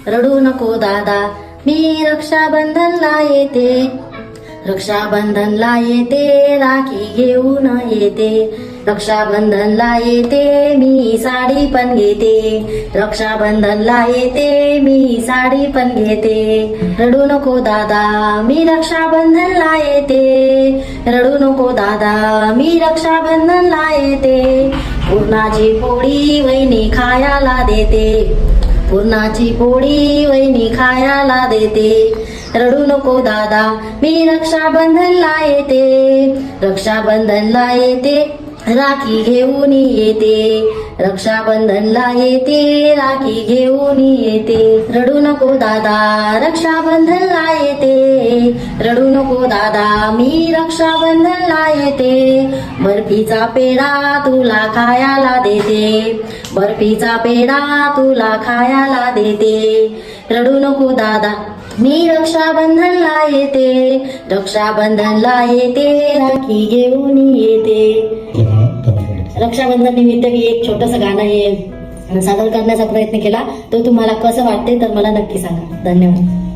रडू नको दादा मी रक्षाबंधनला येते, रक्षाबंधनला येते, राखी घेऊन येते, रक्षाबंधनला येते, मी साडी पण घेते, रक्षाबंधनला येते, मी साडी पण घेते, रडू नको दादा मी रक्षाबंधनला येते, रडू नको दादा मी रक्षाबंधनला येते, पुरणाची पोळी वहिनी खायला देते, पुरणाची पोळी वहिनी खायला देते, रडू नको दादा मी रक्षाबंधनला येते, रक्षाबंधनला येते, राखी घेऊन येते, रक्षाबंधनला येते, राखी घेऊन येते, रडू नको दादा रक्षाबंधनला येते, रडू नको दादा मी रक्षाबंधनला येते, बर्फीचा पेढा तुला खायला देते, बर्फीचा पेढा तुला खायला देते, रडू नको दादा मी रक्षाबंधनला येते, रक्षाबंधनला येते, राखी घेऊन येते. रक्षाबंधन निमित्त मी एक छोटंसं गाणं हे सादर करण्याचा प्रयत्न केला. तो तुम्हाला कसं वाटते तर मला नक्की सांगा. धन्यवाद.